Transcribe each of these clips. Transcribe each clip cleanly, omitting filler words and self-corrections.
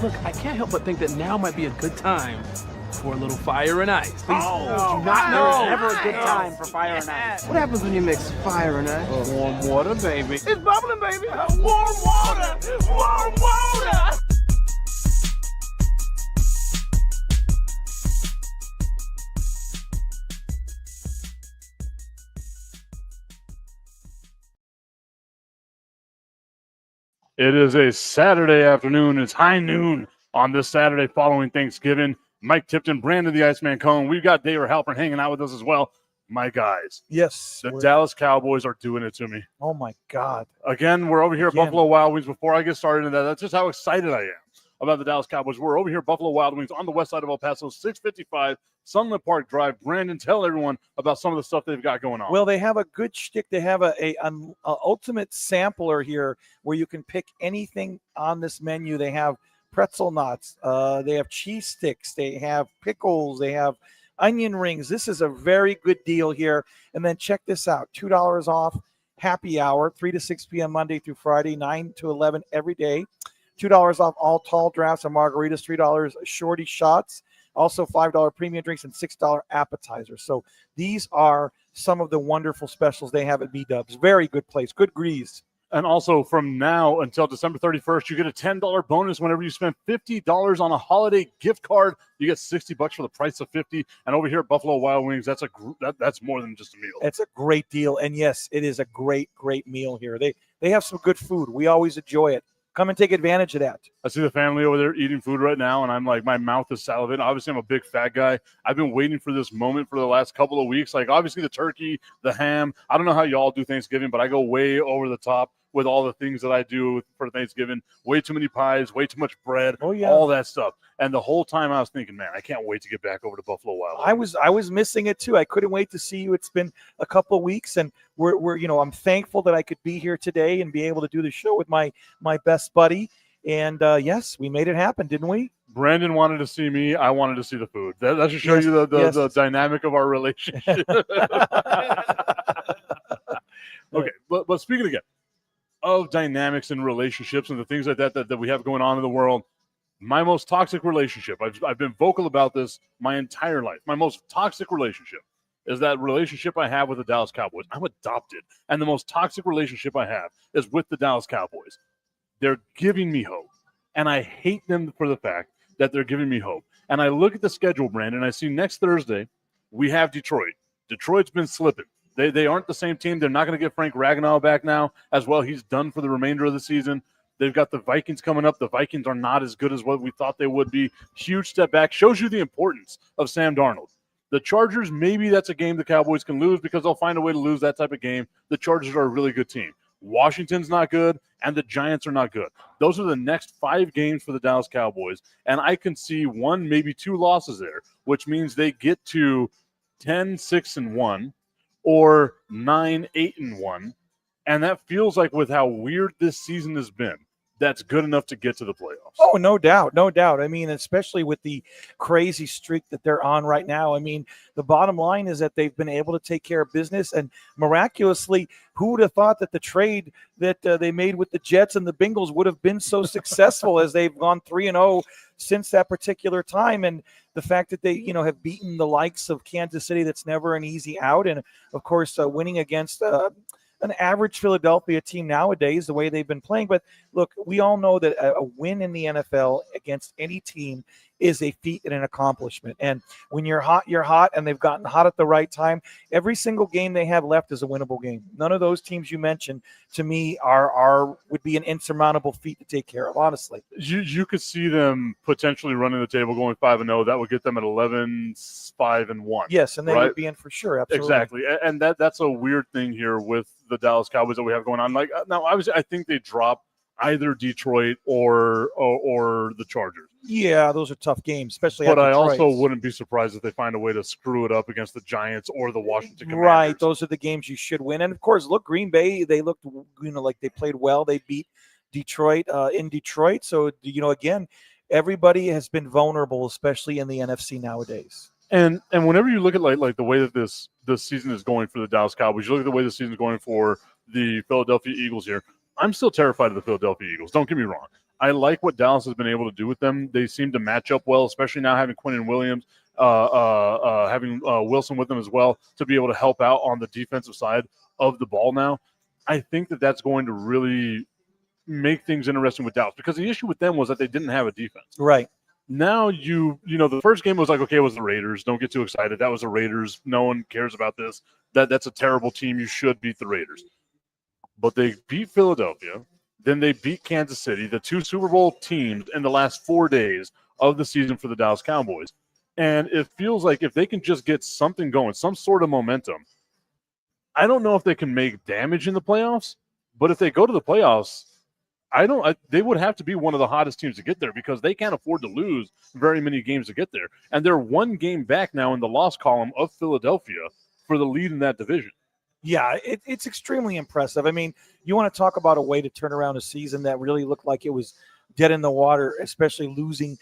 Look, I can't help but think that now might be a good time for a little fire and ice. Please Oh, do not know. there's never a good time for fire and ice. What happens when you mix fire and ice? Warm water, baby. It's bubbling, baby. Warm water. Warm water. It is a Saturday afternoon. It's high noon on this Saturday following Thanksgiving. Mike Tipton, Brandon the Iceman Cohen. We've got David Halpern hanging out with us as well. My guys. Yes. The Dallas Cowboys are doing it to me. Oh, my God. Again, we're over here at Again. Buffalo Wild Wings. Before I get started into that, that's just how excited I am about the Dallas Cowboys. We're over here at Buffalo Wild Wings on the west side of El Paso, 655 Sunland Park Drive. Brandon, tell everyone about some of the stuff they've got going on. Well, they have a good shtick. They have an ultimate sampler here where you can pick anything on this menu. They have pretzel knots. They have cheese sticks. They have pickles. They have onion rings. This is a very good deal here. And then check this out. $2 off happy hour, 3 to 6 p.m. Monday through Friday, 9 to 11 every day. $2 off all tall drafts and margaritas, $3 shorty shots, also $5 premium drinks and $6 appetizers. So these are some of the wonderful specials they have at B-Dubs. Very good place, good grease. And also from now until December 31st, you get a $10 bonus whenever you spend $50 on a holiday gift card. You get $60 for the price of $50. And over here at Buffalo Wild Wings, that's more than just a meal. It's a great deal. And yes, it is a great, great meal here. They have some good food. We always enjoy it. Come and take advantage of that. I see the family over there eating food right now, and I'm like, my mouth is salivating. Obviously, I'm a big fat guy. I've been waiting for this moment for the last couple of weeks. Like, obviously, the turkey, the ham. I don't know how y'all do Thanksgiving, but I go way over the top with all the things that I do for Thanksgiving. Way too many pies, way too much bread, all that stuff. And the whole time I was thinking, man, I can't wait to get back over to Buffalo Wild Wings. I was missing it too. I couldn't wait to see you. It's been a couple of weeks, and we're I'm thankful that I could be here today and be able to do the show with my best buddy. And yes, we made it happen, didn't we? Brandon wanted to see me. I wanted to see the food. That should show you the dynamic of our relationship. Okay, but speaking again of dynamics and relationships and the things like that we have going on in the world, my most toxic relationship, I've been vocal about this my entire life. My most toxic relationship is that relationship I have with the Dallas Cowboys. I'm adopted, and the most toxic relationship I have is with the Dallas Cowboys. They're giving me hope, and I hate them for the fact that they're giving me hope. And I look at the schedule, Brandon, and I see next Thursday we have Detroit. Detroit's been slipping. They aren't the same team. They're not going to get Frank Ragnow back now as well. He's done for the remainder of the season. They've got the Vikings coming up. The Vikings are not as good as what we thought they would be. Huge step back. Shows you the importance of Sam Darnold. The Chargers, maybe that's a game the Cowboys can lose because they'll find a way to lose that type of game. The Chargers are a really good team. Washington's not good, and the Giants are not good. Those are the next 5 games for the Dallas Cowboys, and I can see 1, maybe 2 losses there, which means they get to 10-6-1 or 9-8-1, and that feels like with how weird this season has been, that's good enough to get to the playoffs. Oh, no doubt. No doubt. I mean, especially with the crazy streak that they're on right now. I mean, the bottom line is that they've been able to take care of business. And miraculously, who would have thought that the trade that they made with the Jets and the Bengals would have been so successful as they've gone 3-0 since that particular time. And the fact that they, have beaten the likes of Kansas City, that's never an easy out. And, of course, winning against an average Philadelphia team nowadays, the way they've been playing. But look, we all know that a win in the NFL against any team is a feat and an accomplishment. And when you're hot, and they've gotten hot at the right time. Every single game they have left is a winnable game. None of those teams you mentioned, to me, would be an insurmountable feat to take care of, honestly. You could see them potentially running the table, going 5-0. That would get them at 11-5-1. Yes, and they would be in for sure. Absolutely. Exactly. And that's a weird thing here with the Dallas Cowboys that we have going on. Like, now, obviously, I think they drop either Detroit or the Chargers. Yeah, those are tough games, especially. But I also wouldn't be surprised if they find a way to screw it up against the Giants or the Washington Commanders. Right, those are the games you should win. And of course, look, Green Bay, they looked, like they played well. They beat Detroit in Detroit. So, again, everybody has been vulnerable, especially in the NFC nowadays. And whenever you look at like the way that this season is going for the Dallas Cowboys, you look at the way the season is going for the Philadelphia Eagles here. I'm still terrified of the Philadelphia Eagles. Don't get me wrong. I like what Dallas has been able to do with them. They seem to match up well, especially now having Quinnen Williams, having Wilson with them as well to be able to help out on the defensive side of the ball now. I think that that's going to really make things interesting with Dallas, because the issue with them was that they didn't have a defense. Right. Now you know, the first game was like, okay, it was the Raiders. Don't get too excited. That was the Raiders. No one cares about this. That's a terrible team. You should beat the Raiders. But they beat Philadelphia. Then they beat Kansas City, the 2 Super Bowl teams in the last 4 days of the season for the Dallas Cowboys. And it feels like if they can just get something going, some sort of momentum, I don't know if they can make damage in the playoffs, but if they go to the playoffs, they would have to be one of the hottest teams to get there, because they can't afford to lose very many games to get there. And they're 1 game back now in the loss column of Philadelphia for the lead in that division. Yeah, it's extremely impressive. I mean, you want to talk about a way to turn around a season that really looked like it was dead in the water, especially losing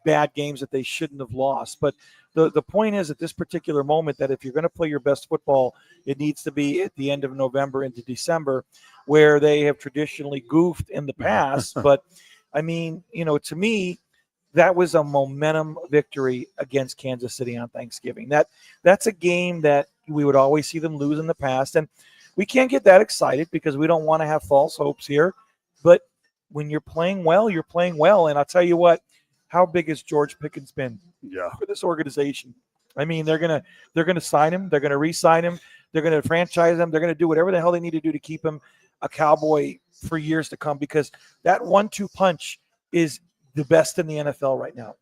bad games that they shouldn't have lost. But the point is, at this particular moment, that if you're going to play your best football, it needs to be at the end of November into December, where they have traditionally goofed in the past. But, I mean, you know, to me, that was a momentum victory against Kansas City on Thanksgiving. That's a game that we would always see them lose in the past. And we can't get that excited because we don't want to have false hopes here. But when you're playing well, you're playing well. And I'll tell you what, how big has George Pickens been for this organization? I mean, they're gonna sign him, they're gonna re-sign him, they're gonna franchise him, they're gonna do whatever the hell they need to do to keep him a Cowboy for years to come, because that 1-2 punch is the best in the NFL right now.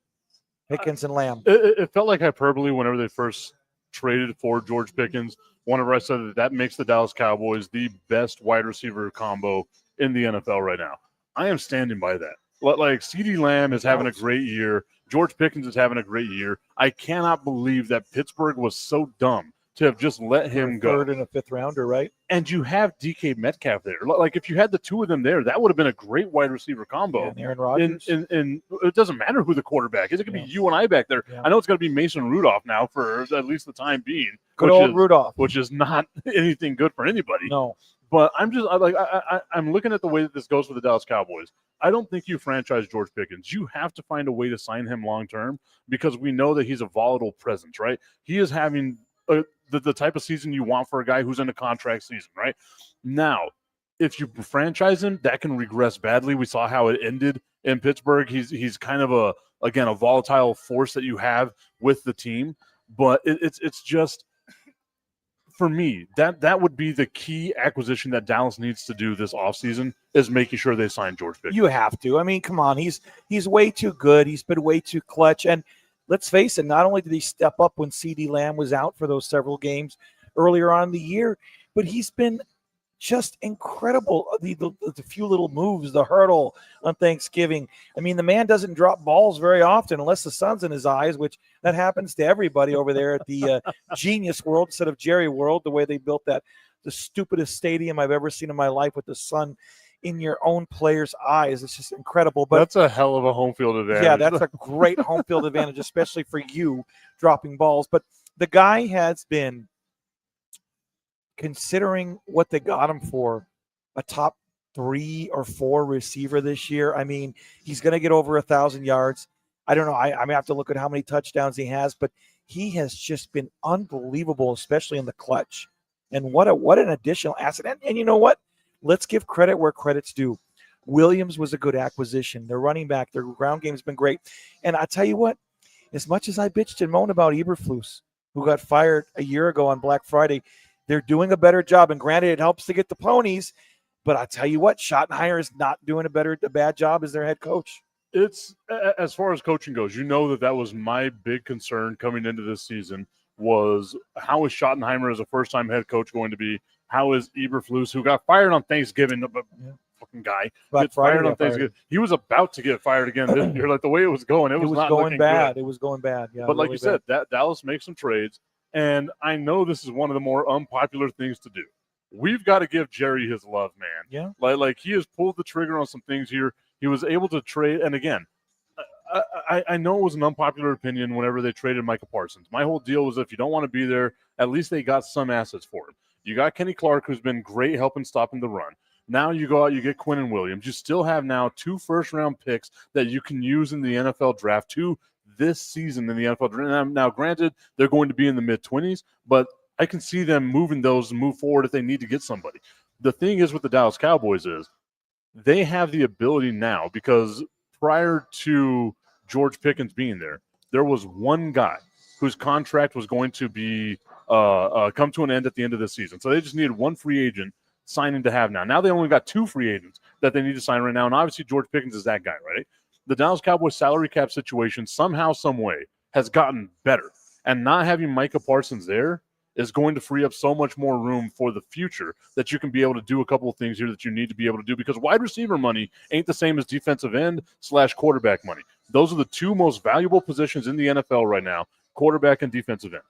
Pickens and Lamb. It felt like hyperbole whenever they first traded for George Pickens. Whenever I said that makes the Dallas Cowboys the best wide receiver combo in the NFL right now. I am standing by that. Like, CeeDee Lamb is having a great year. George Pickens is having a great year. I cannot believe that Pittsburgh was so dumb to have just let him go. 3rd and a 5th rounder, right? And you have DK Metcalf there. Like, if you had the 2 of them there, that would have been a great wide receiver combo. Yeah, and Aaron Rodgers. And it doesn't matter who the quarterback is. It could be you and I back there. Yeah. I know it's going to be Mason Rudolph now for at least the time being. Good old Rudolph. Which is not anything good for anybody. No. But I'm looking at the way that this goes for the Dallas Cowboys. I don't think you franchise George Pickens. You have to find a way to sign him long term, because we know that he's a volatile presence, right? He is having the type of season you want for a guy who's in a contract season, right? Now, if you franchise him, that can regress badly. We saw how it ended in Pittsburgh. He's kind of a volatile force that you have with the team, but it's just, for me, that would be the key acquisition that Dallas needs to do this offseason, is making sure they sign George Pickens. You have to. I mean, come on. He's way too good. He's been way too clutch. And let's face it, not only did he step up when CeeDee Lamb was out for those several games earlier on in the year, but he's been just incredible. The few little moves, the hurdle on Thanksgiving. I mean, the man doesn't drop balls very often unless the sun's in his eyes, which that happens to everybody over there at the Genius World instead of Jerry World, the way they built that, the stupidest stadium I've ever seen in my life with the sun in your own players' eyes. It's just incredible. But that's a hell of a home field advantage. Yeah, that's a great home field advantage, especially for you dropping balls. But the guy has been, considering what they got him for, a top 3 or 4 receiver this year. I mean, he's going to get over 1,000 yards. I don't know. I may have to look at how many touchdowns he has, but he has just been unbelievable, especially in the clutch. And what an additional asset. And you know what? Let's give credit where credit's due. Williams was a good acquisition. Their running back, their ground game's been great. And I tell you what, as much as I bitched and moaned about Eberflus, who got fired a year ago on Black Friday, they're doing a better job. And granted, it helps to get the ponies, but I tell you what, Schottenheimer is not doing a bad job as their head coach. It's, as far as coaching goes, you know that was my big concern coming into this season, was how is Schottenheimer as a first-time head coach going to be? How is Eberflus, who got fired on Thanksgiving, fucking guy, Black gets fired on Thanksgiving. He was about to get fired again this year. Like, the way it was going, it was not going looking bad. good. It was going bad. Yeah, but like really you said, that Dallas makes some trades, and I know this is one of the more unpopular things to do. We've got to give Jerry his love, man. Yeah. Like he has pulled the trigger on some things here. He was able to trade, and again, I know it was an unpopular opinion whenever they traded Micah Parsons. My whole deal was, if you don't want to be there, at least they got some assets for him. You got Kenny Clark, who's been great helping stopping the run. Now you go out, you get Quinnen Williams. You still have now 2 first-round picks that you can use in the NFL draft, 2 this season in the NFL draft. Now, granted, they're going to be in the mid-20s, but I can see them moving those and move forward if they need to get somebody. The thing is with the Dallas Cowboys is they have the ability now, because prior to George Pickens being there was one guy whose contract was going to be come to an end at the end of this season. So they just needed one free agent signing to have now. Now they only got 2 free agents that they need to sign right now, and obviously George Pickens is that guy, right? The Dallas Cowboys salary cap situation somehow, some way has gotten better, and not having Micah Parsons there is going to free up so much more room for the future that you can be able to do a couple of things here that you need to be able to do, because wide receiver money ain't the same as defensive end / quarterback money. Those are the 2 most valuable positions in the NFL right now, quarterback and defensive end.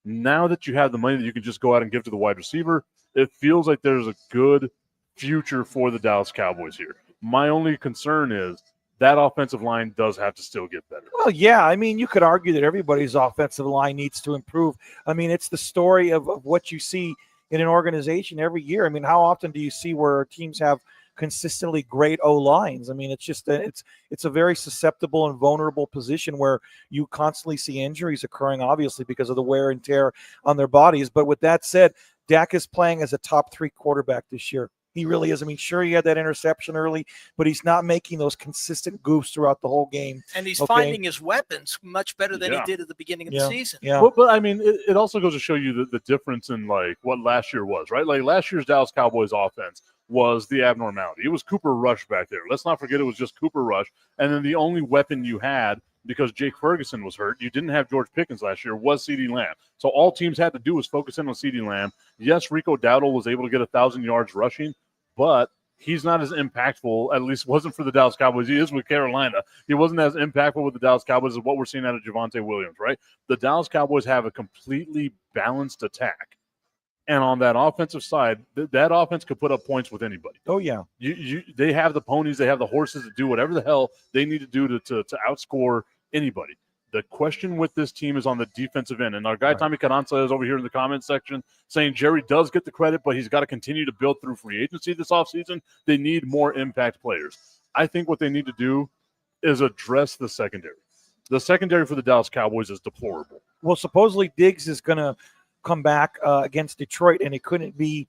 Now that you have the money that you can just go out and give to the wide receiver, it feels like there's a good future for the Dallas Cowboys here. My only concern is that offensive line does have to still get better. Well, yeah. I mean, you could argue that everybody's offensive line needs to improve. I mean, it's the story of what you see in an organization every year. I mean, how often do you see where teams have consistently great O-lines? I mean, it's just it's a very susceptible and vulnerable position where you constantly see injuries occurring, obviously, because of the wear and tear on their bodies. But with that said, Dak is playing as a top 3 quarterback this year. He really is. I mean, sure, he had that interception early, but he's not making those consistent goofs throughout the whole game. And he's finding his weapons much better than he did at the beginning of the season. Yeah. But I mean, it also goes to show you the difference in like what last year was, right? Like last year's Dallas Cowboys offense was the abnormality. It was Cooper Rush back there. Let's not forget it was just Cooper Rush. And then the only weapon you had, because Jake Ferguson was hurt, you didn't have George Pickens last year, was CeeDee Lamb. So all teams had to do was focus in on CeeDee Lamb. Yes, Rico Dowdle was able to get 1,000 yards rushing, but he's not as impactful, at least wasn't for the Dallas Cowboys. He is with Carolina. He wasn't as impactful with the Dallas Cowboys as what we're seeing out of Javonte Williams, right? The Dallas Cowboys have a completely balanced attack. And on that offensive side, that offense could put up points with anybody. Oh, yeah. They have the ponies, they have the horses to do whatever the hell they need to do to outscore anybody. The question with this team is on the defensive end. And our guy, Tommy Carranza, is over here in the comments section saying Jerry does get the credit, but he's got to continue to build through free agency this offseason. They need more impact players. I think what they need to do is address the secondary. The secondary for the Dallas Cowboys is deplorable. Well, supposedly Diggs is going to come back against Detroit, and it couldn't be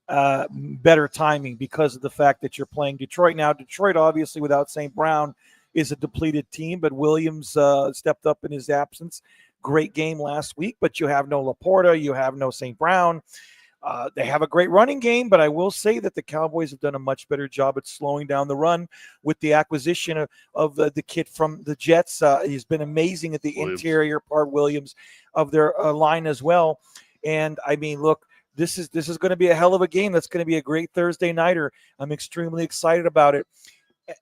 better timing because of the fact that you're playing Detroit. Now, Detroit, obviously, without St. Brown, is a depleted team, but Williams stepped up in his absence. Great game last week, but you have no Laporta, you have no St. Brown. They have a great running game, but I will say that the Cowboys have done a much better job at slowing down the run with the acquisition of the kid from the Jets. He's been amazing at the interior part, Williams, of their line as well. And, I mean, look, this is going to be a hell of a game. That's going to be a great Thursday nighter. I'm extremely excited about it.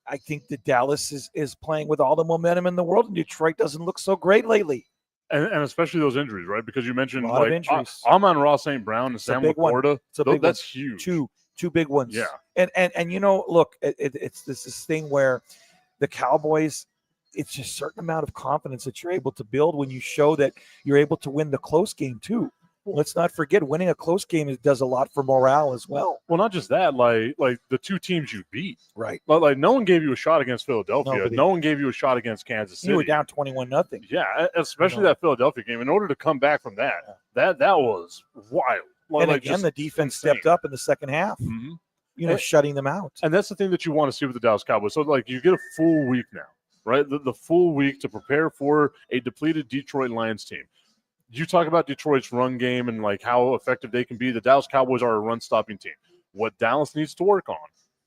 I think that Dallas is playing with all the momentum in the world, and Detroit doesn't look so great lately. And especially those injuries, right? Because you mentioned like Amon-Ra St. Brown and Sam Laporta. That's huge. Two big ones. Yeah. And you know, look, it's this thing where the Cowboys, it's just a certain amount of confidence that you're able to build when you show that you're able to win the close game too. Let's not forget, winning a close game does a lot for morale as well. Well, not just that, like the 2 teams you beat. Right. But like no one gave you a shot against Philadelphia. No one gave you a shot against Kansas City. You were down 21-0. Yeah, especially that Philadelphia game. In order to come back from that was wild. And again, the defense stepped up in the second half. Mm-hmm. Shutting them out. And that's the thing that you want to see with the Dallas Cowboys. So, like, you get a full week now, right? The full week to prepare for a depleted Detroit Lions team. You talk about Detroit's run game and like how effective they can be. The Dallas Cowboys are a run-stopping team. What Dallas needs to work on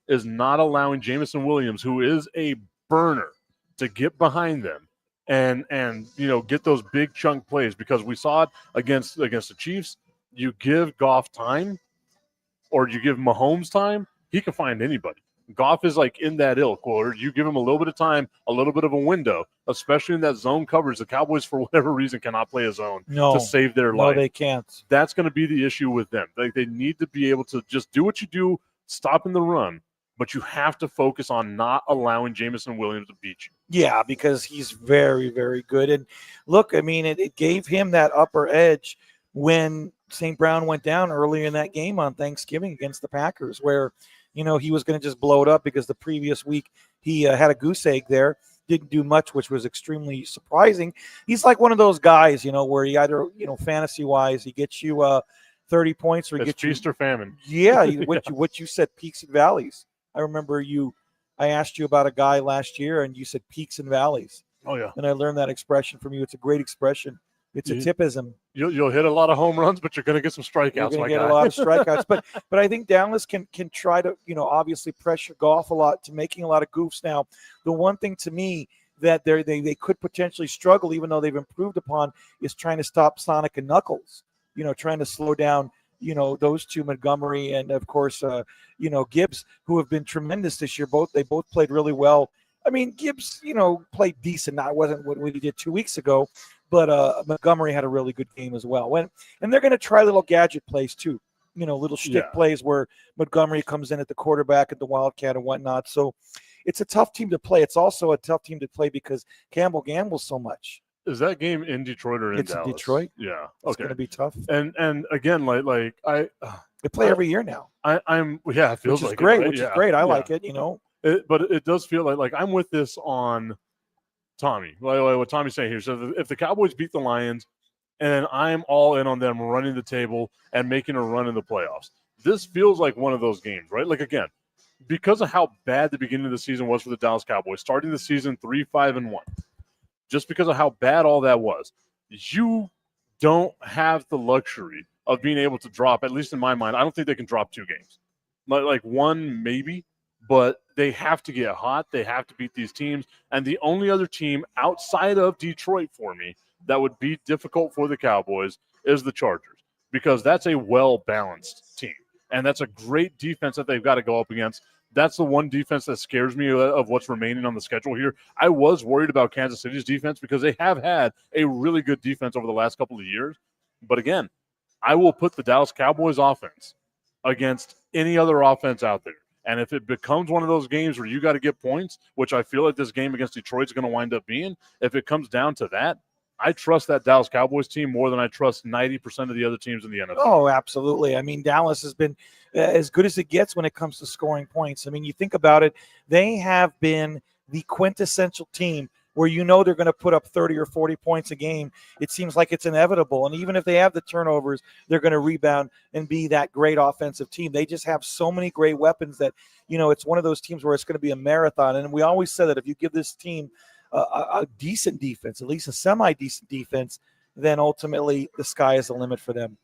is not allowing Jameson Williams, who is a burner, to get behind them and get those big chunk plays, because we saw it against the Chiefs. You give Goff time, or you give Mahomes time, he can find anybody. Goff is like in that ilk, or you give him a little bit of time, a little bit of a window, especially in that zone coverage. The Cowboys, for whatever reason, cannot play a zone to save their life. No, they can't. That's going to be the issue with them. They need to be able to just do what you do, stopping the run, but you have to focus on not allowing Jameson Williams to beat you. Yeah, because he's very, very good. And look, I mean, it gave him that upper edge when St. Brown went down earlier in that game on Thanksgiving against the Packers, where he was going to just blow it up because the previous week he had a goose egg there. Didn't do much, which was extremely surprising. He's like one of those guys, where he either, fantasy-wise, he gets you 30 points or he gets feast or famine. Yeah, what you said, peaks and valleys. I remember I asked you about a guy last year, and you said peaks and valleys. Oh, yeah. And I learned that expression from you. It's a great expression. It's a tipism. You'll hit a lot of home runs, but you're going to get some strikeouts. You're going to get a lot of strikeouts. But I think Dallas can try to, obviously pressure Goff a lot to making a lot of goofs. Now, the one thing to me that they could potentially struggle, even though they've improved upon, is trying to stop Sonic and Knuckles. Trying to slow down, those two, Montgomery and, of course, Gibbs, who have been tremendous this year. They both played really well. I mean, Gibbs, played decent. Now, it wasn't what he did 2 weeks ago. But Montgomery had a really good game as well. And they're going to try little gadget plays too, little shtick plays where Montgomery comes in at the quarterback at the Wildcat and whatnot. So it's a tough team to play. It's also a tough team to play because Campbell gambles so much. Is that game in Detroit or in Dallas? It's in Detroit. Yeah. It's going to be tough. And again, like they play every year now. It feels which is like great. it, right? Which is great. I like it. But it does feel like I'm with this on Tommy. Like what Tommy's saying here. So if the Cowboys beat the Lions, and I'm all in on them running the table and making a run in the playoffs, this feels like one of those games, right? Like, again, because of how bad the beginning of the season was for the Dallas Cowboys, starting the season 3-5-1, just because of how bad all that was, you don't have the luxury of being able to drop, at least in my mind, I don't think they can drop 2 games. Like one, maybe, but they have to get hot. They have to beat these teams. And the only other team outside of Detroit for me that would be difficult for the Cowboys is the Chargers, because that's a well-balanced team. And that's a great defense that they've got to go up against. That's the one defense that scares me of what's remaining on the schedule here. I was worried about Kansas City's defense because they have had a really good defense over the last couple of years. But again, I will put the Dallas Cowboys offense against any other offense out there. And if it becomes one of those games where you got to get points, which I feel like this game against Detroit is going to wind up being, if it comes down to that, I trust that Dallas Cowboys team more than I trust 90% of the other teams in the NFL. Oh, absolutely. I mean, Dallas has been as good as it gets when it comes to scoring points. I mean, you think about it, they have been the quintessential team where they're going to put up 30 or 40 points a game. It seems like it's inevitable. And even if they have the turnovers, they're going to rebound and be that great offensive team. They just have so many great weapons that, it's one of those teams where it's going to be a marathon. And we always said that if you give this team a decent defense, at least a semi-decent defense, then ultimately the sky is the limit for them.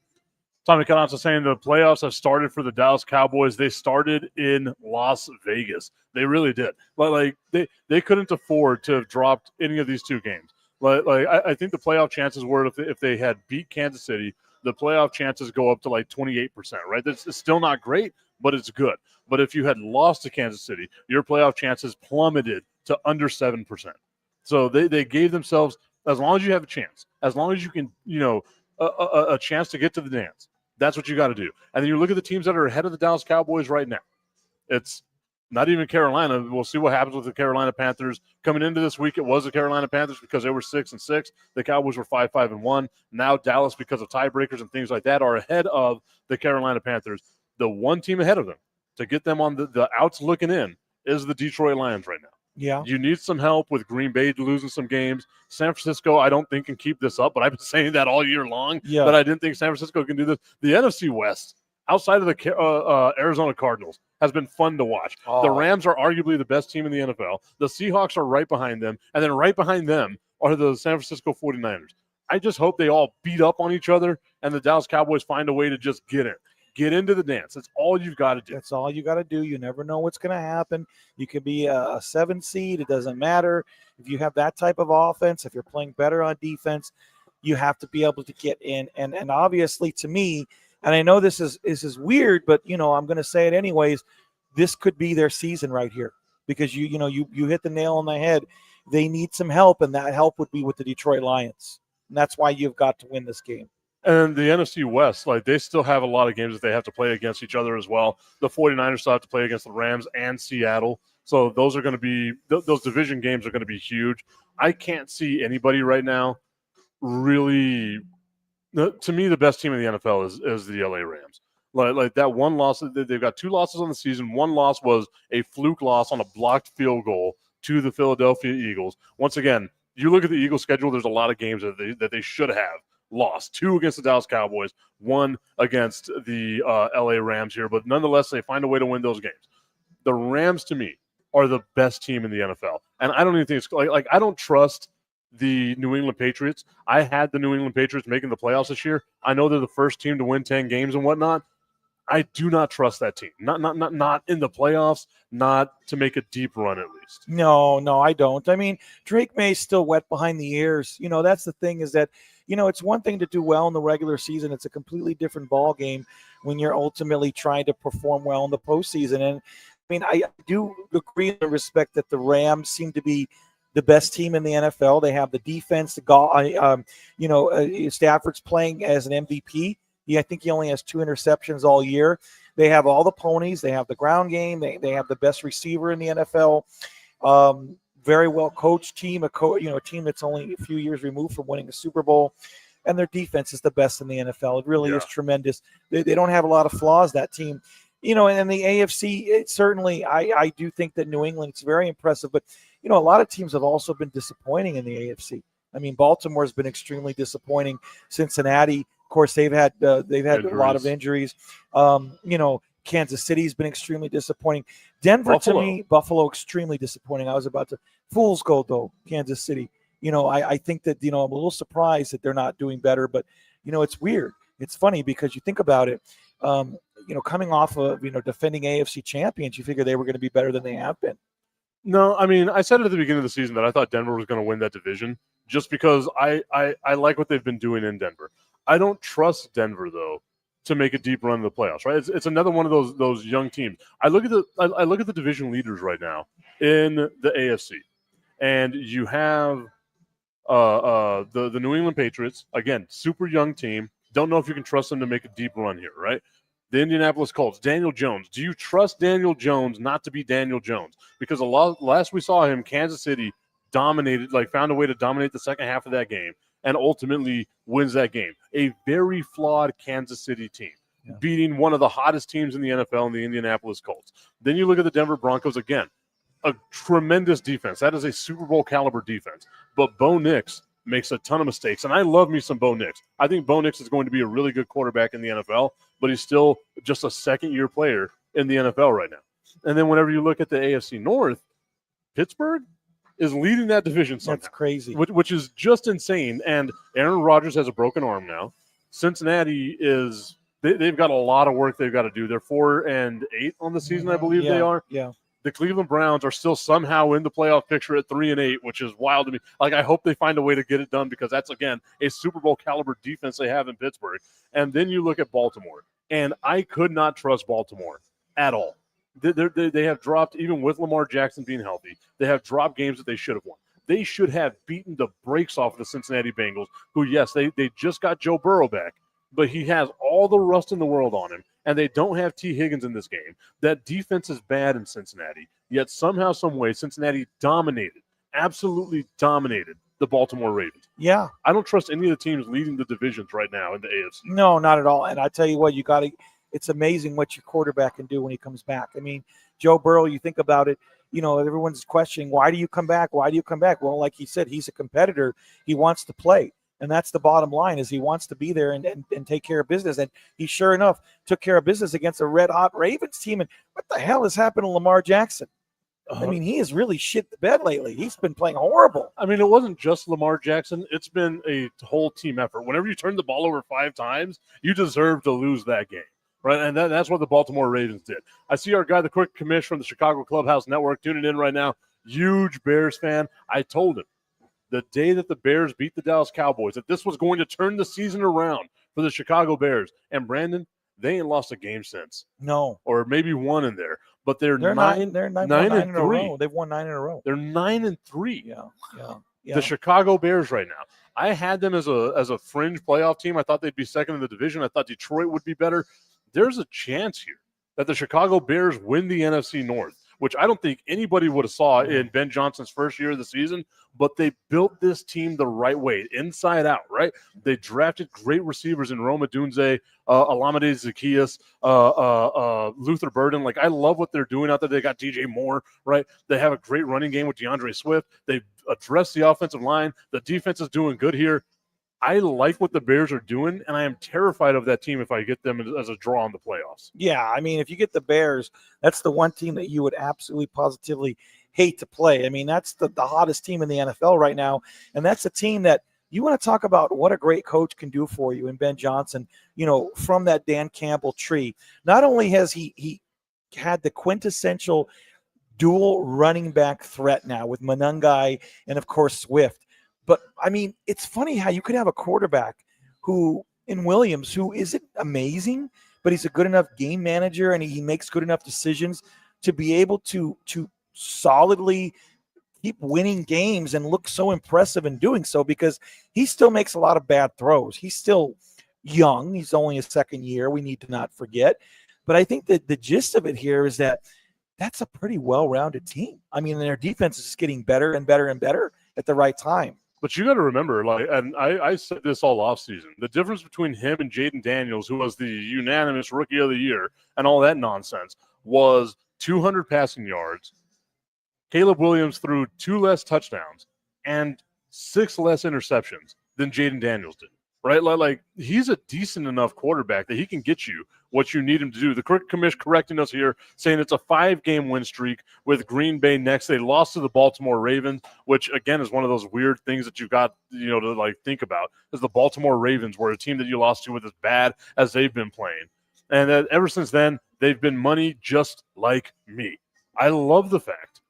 Tommy Canazza saying the playoffs have started for the Dallas Cowboys. They started in Las Vegas. They really did. Like they couldn't afford to have dropped any of these 2 games. I think the playoff chances were if they had beat Kansas City, the playoff chances go up to like 28%, right? It's still not great, but it's good. But if you had lost to Kansas City, your playoff chances plummeted to under 7%. So they gave themselves, as long as you have a chance, as long as you can, a chance to get to the dance, that's what you got to do. And then you look at the teams that are ahead of the Dallas Cowboys right now. It's not even Carolina. We'll see what happens with the Carolina Panthers. Coming into this week, it was the Carolina Panthers because they were 6-6. The Cowboys were 5-5-1. Now Dallas, because of tiebreakers and things like that, are ahead of the Carolina Panthers. The one team ahead of them to get them on the outs looking in is the Detroit Lions right now. Yeah. You need some help with Green Bay losing some games. San Francisco, I don't think, can keep this up, but I've been saying that all year long, that I didn't think San Francisco can do this. The NFC West, outside of the Arizona Cardinals, has been fun to watch. Oh. The Rams are arguably the best team in the NFL. The Seahawks are right behind them, and then right behind them are the San Francisco 49ers. I just hope they all beat up on each other, and the Dallas Cowboys find a way to just get in. Get into the dance. That's all you've got to do. That's all you got to do. You never know what's going to happen. You could be a 7 seed. It doesn't matter. If you have that type of offense, if you're playing better on defense, you have to be able to get in. And obviously, to me, and I know this is weird, but, I'm going to say it anyways, this could be their season right here because, you hit the nail on the head. They need some help, and that help would be with the Detroit Lions. And that's why you've got to win this game. And the NFC West, they still have a lot of games that they have to play against each other as well. The 49ers still have to play against the Rams and Seattle. So those are going to be – those division games are going to be huge. I can't see anybody right now really – to me, the best team in the NFL is the LA Rams. Like that one loss, they've got 2 losses on the season. One loss was a fluke loss on a blocked field goal to the Philadelphia Eagles. Once again, you look at the Eagles schedule, there's a lot of games that they should have lost. 2 against the Dallas Cowboys, 1 against the LA Rams here, but nonetheless, they find a way to win those games. The Rams, to me, are the best team in the NFL. And I don't even think it's like I don't trust the New England Patriots. I had the New England Patriots making the playoffs this year. I know they're the first team to win 10 games and whatnot. I do not trust that team. Not in the playoffs, not to make a deep run at least. No, I don't. I mean, Drake May's still wet behind the ears. That's the thing is that, it's one thing to do well in the regular season. It's a completely different ball game when you're ultimately trying to perform well in the postseason. And I mean, I do agree in the respect that the Rams seem to be the best team in the NFL. They have the defense. Stafford's playing as an MVP. I think he only has 2 interceptions all year. They have all the ponies. They have the ground game. They have the best receiver in the NFL. Very well coached team. A team that's only a few years removed from winning a Super Bowl, and their defense is the best in the NFL. It really is tremendous. They don't have a lot of flaws. That team. And the AFC, certainly, I do think that New England, it's very impressive. But, a lot of teams have also been disappointing in the AFC. I mean, Baltimore's been extremely disappointing. Cincinnati, of course, they've had injuries. A lot of injuries. Kansas City's been extremely disappointing. Denver, to me, Buffalo, extremely disappointing. I was about to fool's gold, though, Kansas City. I think that, I'm a little surprised that they're not doing better. But, it's weird. It's funny because you think about it. Coming off of, defending AFC champions, you figure they were going to be better than they have been. No, I mean, I said at the beginning of the season that I thought Denver was going to win that division just because I like what they've been doing in Denver. I don't trust Denver, though, to make a deep run in the playoffs, right? It's another one of those young teams. I look at the division leaders right now in the AFC, and you have the New England Patriots, again, super young team. Don't know if you can trust them to make a deep run here, right? The Indianapolis Colts, Daniel Jones. Do you trust Daniel Jones not to be Daniel Jones? Because last we saw him, Kansas City dominated, found a way to dominate the second half of that game and ultimately wins that game. A very flawed Kansas City team, beating one of the hottest teams in the NFL in the Indianapolis Colts. Then you look at the Denver Broncos again, a tremendous defense. That is a Super Bowl caliber defense. But Bo Nix makes a ton of mistakes, and I love me some Bo Nix. I think Bo Nix is going to be a really good quarterback in the NFL, but he's still just a second-year player in the NFL right now. And then whenever you look at the AFC North, Pittsburgh is leading that division somehow. That's crazy. Which is just insane. And Aaron Rodgers has a broken arm now. Cincinnati is they've got a lot of work they've got to do. They're 4-8 on the season, I believe they are. Yeah. The Cleveland Browns are still somehow in the playoff picture at 3-8, which is wild to me. I hope they find a way to get it done because that's, again, a Super Bowl caliber defense they have in Pittsburgh. And then you look at Baltimore, and I could not trust Baltimore at all. They have dropped, even with Lamar Jackson being healthy, they have dropped games that they should have won. They should have beaten the brakes off of the Cincinnati Bengals, who, yes, they just got Joe Burrow back, but he has all the rust in the world on him, and they don't have T. Higgins in this game. That defense is bad in Cincinnati, yet somehow, some way, Cincinnati absolutely dominated the Baltimore Ravens. Yeah. I don't trust any of the teams leading the divisions right now in the AFC. No, not at all. And I tell you what, it's amazing what your quarterback can do when he comes back. I mean, Joe Burrow, you think about it, everyone's questioning, why do you come back? Why do you come back? Well, like he said, he's a competitor. He wants to play. And that's the bottom line, is he wants to be there and take care of business. And he, sure enough, took care of business against a red-hot Ravens team. And what the hell has happened to Lamar Jackson? I mean, he has really shit the bed lately. He's been playing horrible. I mean, it wasn't just Lamar Jackson. It's been a whole team effort. Whenever you turn the ball over 5 times, you deserve to lose that game, right? And that's what the Baltimore Ravens did. I see our guy, the quick commish from the Chicago Clubhouse Network, tuning in right now. Huge Bears fan. I told him the day that the Bears beat the Dallas Cowboys that this was going to turn the season around for the Chicago Bears. And Brandon, they ain't lost a game since. No. Or maybe one in there. But they're 9 and 3. They've won 9 in a row. They're 9-3. Yeah. The Chicago Bears right now. I had them as a fringe playoff team. I thought they'd be second in the division. I thought Detroit would be better. There's a chance here that the Chicago Bears win the NFC North which I don't think anybody would have saw in Ben Johnson's first year of the season, but they built this team the right way, inside out, right? They drafted great receivers in Roma Dunze, Alameda Zacchaeus, Luther Burden. Like, I love what they're doing out there. They got DJ Moore, right? They have a great running game with DeAndre Swift. They addressed the offensive line. The defense is doing good here. I like what the Bears are doing, and I am terrified of that team if I get them as a draw in the playoffs. Yeah, I mean, if you get the Bears, that's the one team that you would absolutely positively hate to play. I mean, that's the hottest team in the NFL right now, and that's a team that you want to talk about what a great coach can do for you in Ben Johnson, from that Dan Campbell tree. Not only has he had the quintessential dual running back threat now with Monangai and, of course, Swift. But, I mean, it's funny how you could have a quarterback in Williams who isn't amazing, but he's a good enough game manager and he makes good enough decisions to be able to solidly keep winning games and look so impressive in doing so, because he still makes a lot of bad throws. He's still young. He's only his second year. We need to not forget. But I think that the gist of it here is that that's a pretty well-rounded team. I mean, their defense is just getting better and better and better at the right time. But you got to remember, and I said this all offseason, the difference between him and Jaden Daniels, who was the unanimous Rookie of the Year and all that nonsense, was 200 passing yards. Caleb Williams threw 2 less touchdowns and 6 less interceptions than Jaden Daniels did, right? Like, he's a decent enough quarterback that he can get you what you need him to do. The commish correcting us here, saying it's a 5-game win streak with Green Bay next. They lost to the Baltimore Ravens, which, again, is one of those weird things that you've got, to think about, is the Baltimore Ravens were a team that you lost to with as bad as they've been playing. And ever since then, they've been money just like me. I love the fact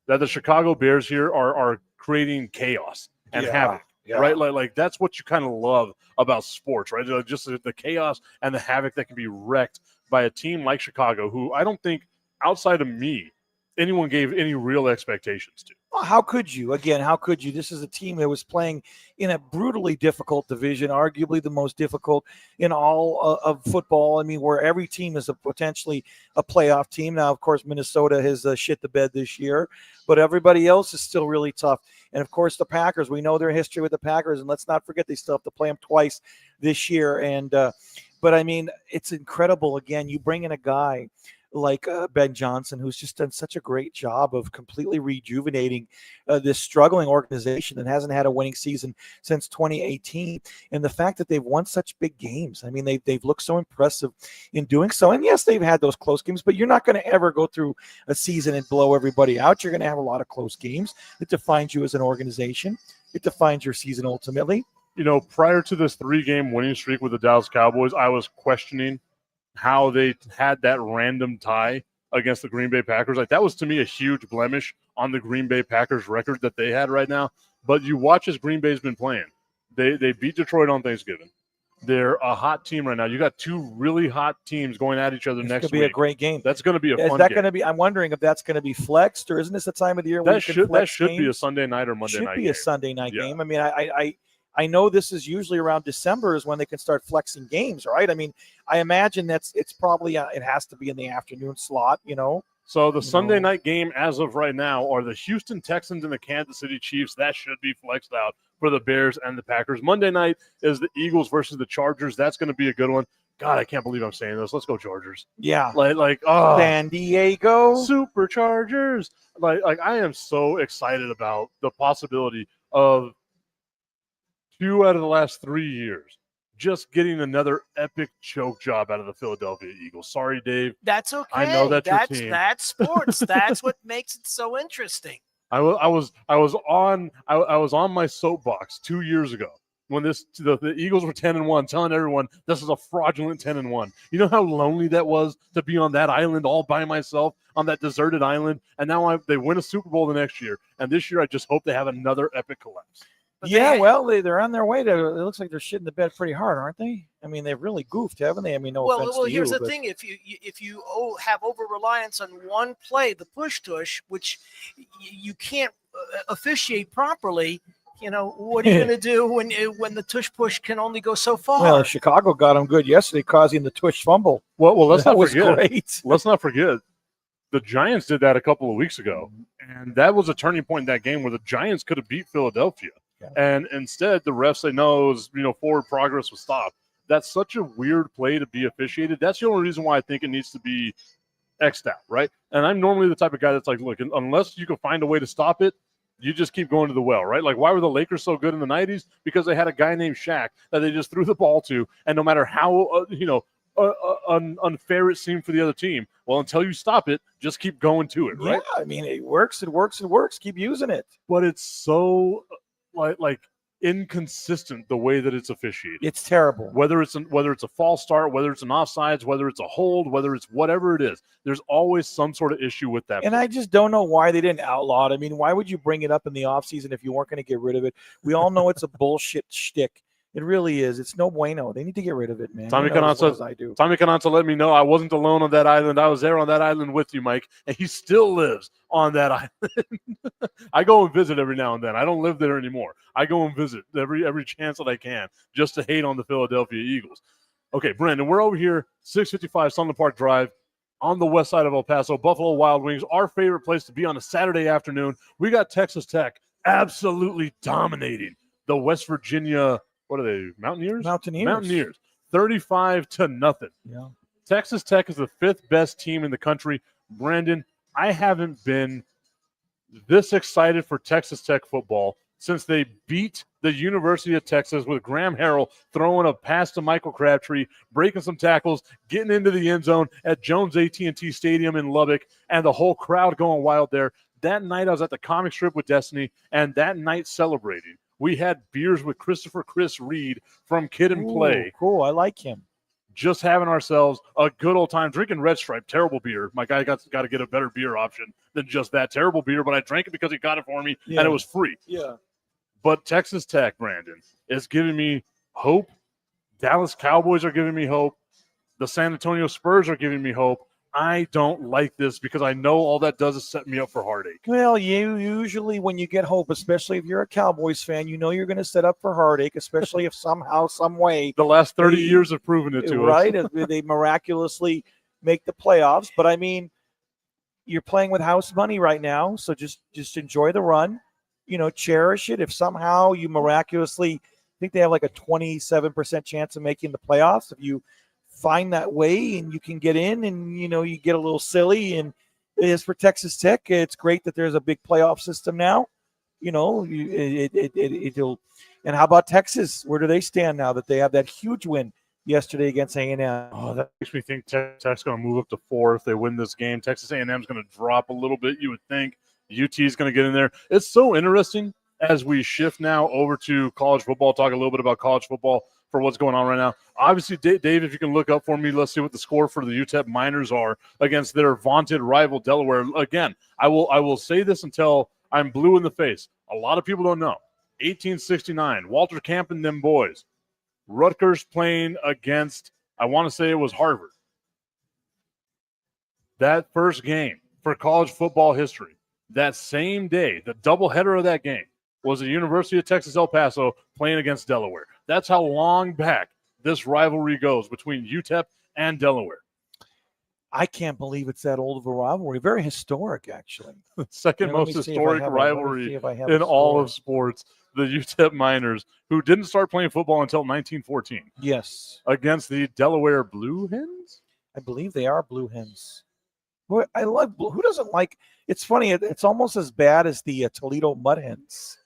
that the Chicago Bears here are creating chaos and havoc. Yeah. Right? Like that's what you kind of love about sports, right? Just the chaos and the havoc that can be wrecked by a team like Chicago, who I don't think, outside of me, anyone gave any real expectations to. Well, how could you? Again, how could you? This is a team that was playing in a brutally difficult division, arguably the most difficult in all of football. I mean, where every team is potentially a playoff team. Now, of course, Minnesota has shit the bed this year, but everybody else is still really tough. And, of course, the Packers, we know their history with the Packers, and let's not forget they still have to play them twice this year. And but, I mean, it's incredible. Again, you bring in a guy like Ben Johnson, who's just done such a great job of completely rejuvenating this struggling organization that hasn't had a winning season since 2018. And the fact that they've won such big games, I mean, they've looked so impressive in doing so. And yes, they've had those close games, but you're not going to ever go through a season and blow everybody out. You're going to have a lot of close games. It defines you as an organization. It defines your season ultimately. Prior to this 3-game winning streak with the Dallas Cowboys, I was questioning how they had that random tie against the Green Bay Packers. Like, that was, to me, a huge blemish on the Green Bay Packers record that they had right now. But you watch as Green Bay's been playing. They beat Detroit on Thanksgiving. They're a hot team right now. You got 2 really hot teams going at each other next week. It's going to be a great game. That's going to be a fun game. Is that going to be? I'm wondering if that's going to be flexed, or isn't this the time of the year where that should be a Sunday night or Monday night game. Should be a Sunday night game. I mean, I know this is usually around December is when they can start flexing games, right? I mean, I imagine it's probably it has to be in the afternoon slot, So the Sunday night game as of right now are the Houston Texans and the Kansas City Chiefs. That should be flexed out for the Bears and the Packers. Monday night is the Eagles versus the Chargers. That's going to be a good one. God, I can't believe I'm saying this. Let's go Chargers. Yeah. San Diego Superchargers. Like I am so excited about the possibility of 2 out of the last 3 years just getting another epic choke job out of the Philadelphia Eagles. Sorry, Dave. That's okay. I know that's your team. That's sports. That's what makes it so interesting. I was on my soapbox 2 years ago when the Eagles were 10-1, telling everyone this is a fraudulent 10-1. You know how lonely that was to be on that island all by myself on that deserted island, and now they win a Super Bowl the next year, and this year I just hope they have another epic collapse. But they're on their way to. It looks like they're shitting the bed pretty hard, aren't they? I mean, they've really goofed, haven't they? I mean, no offense to you. Well, here's the thing: if you have over reliance on one play, the push tush, which you can't officiate properly, what are you going to do when the tush push can only go so far? Well, Chicago got them good yesterday, causing the tush fumble. Well, let's not forget. Great. Let's not forget. The Giants did that a couple of weeks ago, and that was a turning point in that game where the Giants could have beat Philadelphia. Yeah. And instead, the refs say, no, it was, forward progress was stopped. That's such a weird play to be officiated. That's the only reason why I think it needs to be X'd out, right? And I'm normally the type of guy that's like, look, unless you can find a way to stop it, you just keep going to the well, right? Like, why were the Lakers so good in the 90s? Because they had a guy named Shaq that they just threw the ball to, and no matter how, unfair it seemed for the other team, well, until you stop it, just keep going to it, right? Yeah, I mean, it works. Keep using it. But it's so, like inconsistent the way that it's officiated. It's terrible. Whether it's a false start, whether it's an offsides, whether it's a hold, whether it's whatever it is, there's always some sort of issue with that. And I just don't know why they didn't outlaw it. I mean, why would you bring it up in the offseason if you weren't going to get rid of it? We all know it's a bullshit shtick. It really is. It's no bueno. They need to get rid of it, man. Tommy Cananza let me know I wasn't alone on that island. I was there on that island with you, Mike, and he still lives on that island. I go and visit every now and then. I don't live there anymore. I go and visit every chance that I can just to hate on the Philadelphia Eagles. Okay, Brandon, we're over here, 655 Sunland Park Drive on the west side of El Paso, Buffalo Wild Wings, our favorite place to be on a Saturday afternoon. We got Texas Tech absolutely dominating the West Virginia. What are they? Mountaineers. 35-0. Yeah. Texas Tech is the 5th best team in the country. Brandon, I haven't been this excited for Texas Tech football since they beat the University of Texas with Graham Harrell throwing a pass to Michael Crabtree, breaking some tackles, getting into the end zone at Jones AT&T Stadium in Lubbock, and the whole crowd going wild there. That night I was at the comic strip with Destiny, and that night celebrating. We had beers with Chris Reed from Kid and Play. Cool. I like him. Just having ourselves a good old time drinking Red Stripe. Terrible beer. My guy got to get a better beer option than just that terrible beer, but I drank it because he got it for me, and it was free. Yeah. But Texas Tech, Brandon, is giving me hope. Dallas Cowboys are giving me hope. The San Antonio Spurs are giving me hope. I don't like this because I know all that does is set me up for heartache. Well, you usually, when you get hope, especially if you're a Cowboys fan, you know you're going to set up for heartache, especially if somehow, some way. The last 30 years have proven it to us. Right? They miraculously make the playoffs. But, I mean, you're playing with house money right now, so just enjoy the run. Cherish it. If somehow you miraculously, I think they have like a 27% chance of making the playoffs. If you find that way and you can get in and, you get a little silly. And as for Texas Tech, it's great that there's a big playoff system now. It'll. And how about Texas? Where do they stand now that they have that huge win yesterday against A&M? Oh, that makes me think Tech's going to move up to 4 if they win this game. Texas A&M is going to drop a little bit, you would think. UT is going to get in there. It's so interesting as we shift now over to college football, talk a little bit about college football for what's going on right now. Obviously, Dave, if you can look up for me, let's see what the score for the UTEP Miners are against their vaunted rival Delaware. Again, I will say this until I'm blue in the face. A lot of people don't know. 1869, Walter Camp and them boys. Rutgers playing against, I want to say it was Harvard. That first game for college football history, that same day, the doubleheader of that game, was the University of Texas El Paso playing against Delaware. That's how long back this rivalry goes between UTEP and Delaware. I can't believe it's that old of a rivalry. Very historic, actually. Second most historic rivalry in all of sports. The UTEP Miners, who didn't start playing football until 1914. Yes. Against the Delaware Blue Hens? I believe they are Blue Hens. I love who doesn't like. It's funny. It's almost as bad as the Toledo Mud Hens.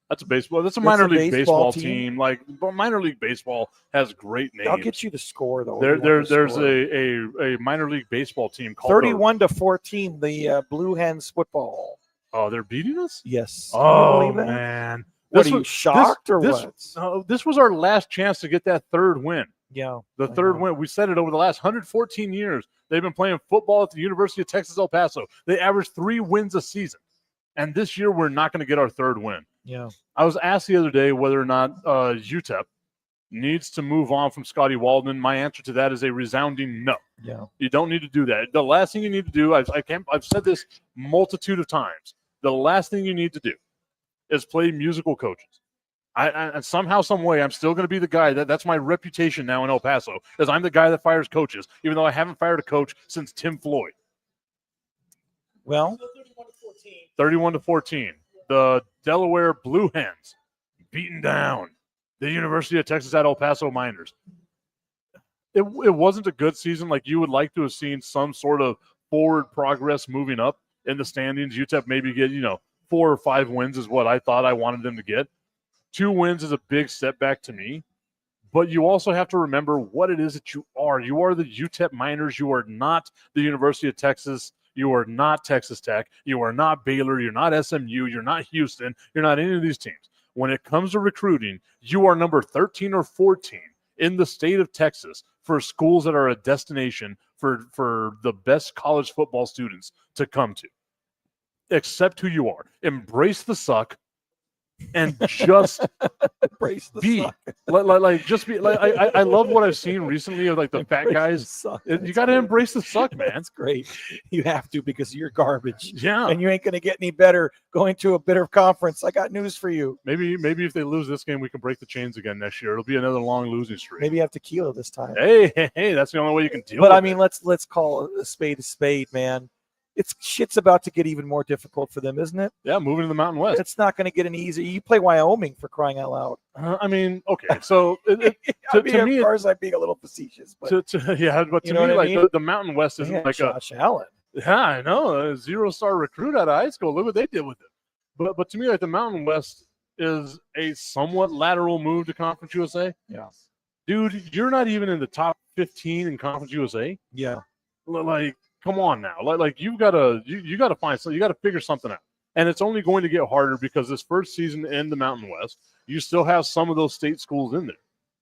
That's a baseball. That's a minor league baseball team. Like minor league baseball has great names. I'll get you the score though. There's a minor league baseball team called 31-14. The Blue Hens football. Oh, they're beating us? Yes. Oh man. What, are you shocked or what? No, this was our last chance to get that third win. Yeah. The third win. We said it over the last 114 years. They've been playing football at the University of Texas El Paso. They average 3 wins a season. And this year, we're not going to get our third win. Yeah. I was asked the other day whether or not UTEP needs to move on from Scotty Waldman. My answer to that is a resounding no. Yeah. You don't need to do that. The last thing you need to do, I've said this multitude of times. The last thing you need to do is play musical coaches. And somehow, some way, I'm still going to be the guy that's my reputation now in El Paso, is I'm the guy that fires coaches, even though I haven't fired a coach since Tim Floyd. Well, 31-14. The Delaware Blue Hens beating down the University of Texas at El Paso Miners. It wasn't a good season. Like, you would like to have seen some sort of forward progress moving up in the standings. UTEP maybe get, 4 or 5 wins is what I thought I wanted them to get. 2 wins is a big setback to me. But you also have to remember what it is that you are. You are the UTEP Miners. You are not the University of Texas. You are not Texas Tech. You are not Baylor. You're not SMU. You're not Houston. You're not any of these teams. When it comes to recruiting, you are number 13 or 14 in the state of Texas for schools that are a destination for the best college football students to come to. Accept who you are. Embrace the suck. And just embrace the be suck. just be like I love what I've seen recently of like the fat guys. You got to embrace the suck, man. That's great. You have to, because you're garbage. Yeah, and you ain't going to get any better going to a bitter conference. I got news for you. Maybe if they lose this game, we can break the chains again next year. It'll be another long losing streak. Maybe you have tequila this time. Hey, that's the only way you can deal. But with I mean, let's call a spade, man. Shit's about to get even more difficult for them, isn't it? Yeah, moving to the Mountain West. It's not going to get any easier. You play Wyoming, for crying out loud. I mean, okay, so to me, of course, I'm being a little facetious, but but to me, like the Mountain West isn't like Josh Allen. Yeah, I know, a 0-star recruit out of high school. Look what they did with it. But to me, like the Mountain West is a somewhat lateral move to Conference USA. Yeah, dude, you're not even in the top 15 in Conference USA. Yeah, like. Come on now, like you gotta find something. You gotta figure something out, and it's only going to get harder because this first season in the Mountain West, you still have some of those state schools in there,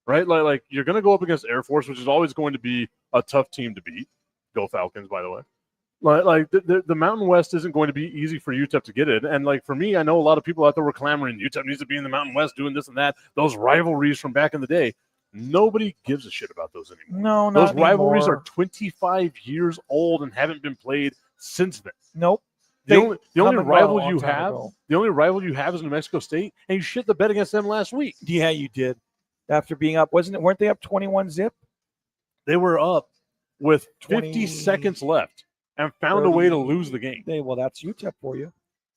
right? Like you're going to go up against Air Force, which is always going to be a tough team to beat. Go Falcons, by the way. Like the Mountain West isn't going to be easy for UTEP to get in, and like for me, I know a lot of people out there were clamoring UTEP needs to be in the Mountain West, doing this and that. Those rivalries from back in the day. Nobody gives a shit about those anymore. No, those rivalries anymore. are 25 years old and haven't been played since then. Nope. The only rival you have is New Mexico State, and you shit the bed against them last week. Yeah, you did. After being up, weren't they up 21-0? They were up with 20 50 seconds left and found 30, a way to lose the game. Well, that's UTEP for you.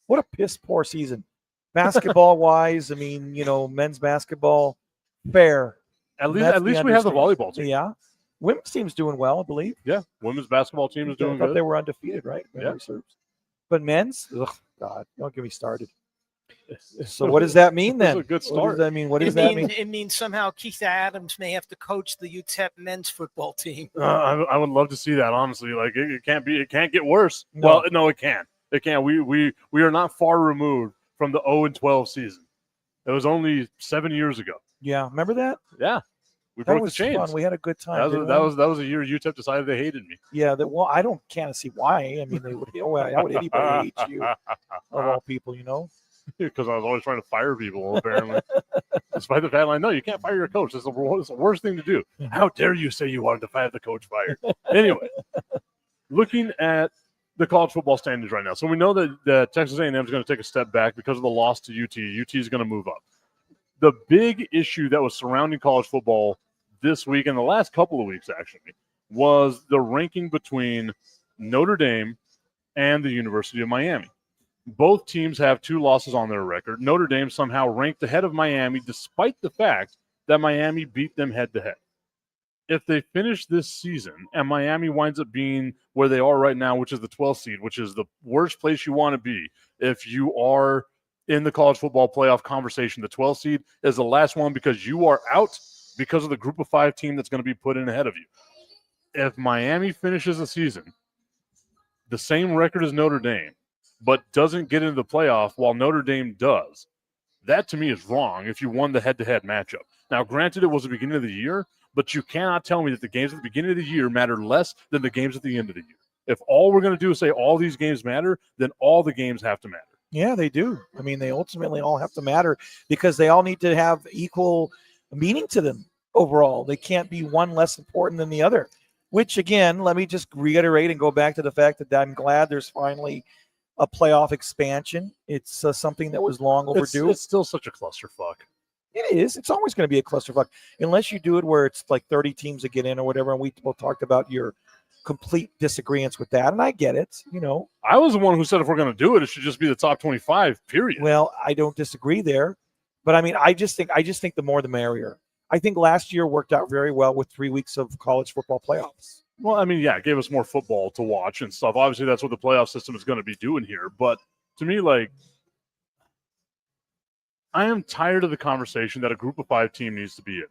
What a piss poor season. Basketball wise, I mean, men's basketball, fair. At least we have the volleyball team. Yeah. Women's team's doing well, I believe. Yeah. Women's basketball team is doing I thought good. they were undefeated, right? Yeah. But men's? Ugh, God, don't get me started. So what does that mean then? That's a good start. What does that mean? What does that mean? It means somehow Keith Adams may have to coach the UTEP men's football team. I would love to see that, honestly. Like it can't get worse. No. Well, no, it can. It can. We are not far removed from the 0-12 season. It was only 7 years ago. Yeah, remember that? Yeah, we That broke the was chains. We had a good time. That was a year UTEP decided they hated me. Yeah, I can't see why. I mean, they would. Why would anybody hate you? Of all people, Because I was always trying to fire people, apparently. Despite the fact I know you can't fire your coach. It's the worst thing to do. How dare you say you wanted to have the coach fired? Anyway, looking at the college football standings right now. So we know that Texas A&M is going to take a step back because of the loss to UT. UT is going to move up. The big issue that was surrounding college football this week and the last couple of weeks, actually, was the ranking between Notre Dame and the University of Miami. Both teams have 2 losses on their record. Notre Dame somehow ranked ahead of Miami, despite the fact that Miami beat them head-to-head. If they finish this season and Miami winds up being where they are right now, which is the 12th seed, which is the worst place you want to be if you are in the college football playoff conversation, the 12th seed is the last one because you are out because of the group of 5 team that's going to be put in ahead of you. If Miami finishes the season the same record as Notre Dame, but doesn't get into the playoff while Notre Dame does, that to me is wrong if you won the head-to-head matchup. Now, granted, it was the beginning of the year, but you cannot tell me that the games at the beginning of the year matter less than the games at the end of the year. If all we're going to do is say all these games matter, then all the games have to matter. Yeah, they do. I mean, they ultimately all have to matter because they all need to have equal meaning to them overall. They can't be one less important than the other, which, again, let me just reiterate and go back to the fact that I'm glad there's finally a playoff expansion. It's something that was long overdue. It's still such a clusterfuck. It is. It's always going to be a clusterfuck unless you do it where it's like 30 teams that get in or whatever. And we talked about your complete disagreements with that, and I get it. I was the one who said if we're going to do it, it should just be the top 25. Period. Well, I don't disagree there, but I mean, I just think the more the merrier. I think last year worked out very well with 3 weeks of college football playoffs. Well, I mean, yeah, it gave us more football to watch and stuff. Obviously, that's what the playoff system is going to be doing here. But to me, like, I am tired of the conversation that a group of 5 team needs to be in.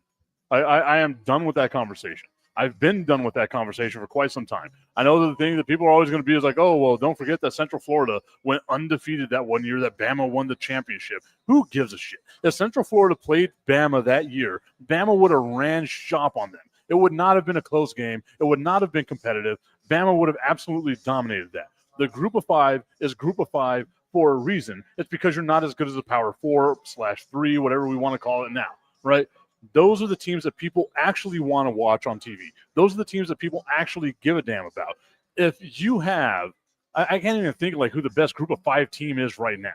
I am done with that conversation. I've been done with that conversation for quite some time. I know the thing that people are always going to be is like, oh, well, don't forget that Central Florida went undefeated that one year that Bama won the championship. Who gives a shit? If Central Florida played Bama that year, Bama would have ran shop on them. It would not have been a close game. It would not have been competitive. Bama would have absolutely dominated that. The group of 5 is group of 5 for a reason. It's because you're not as good as a power 4/3, whatever we want to call it now, right? Those are the teams that people actually want to watch on TV. Those are the teams that people actually give a damn about. If you have, I can't even think like who the best group of 5 team is right now.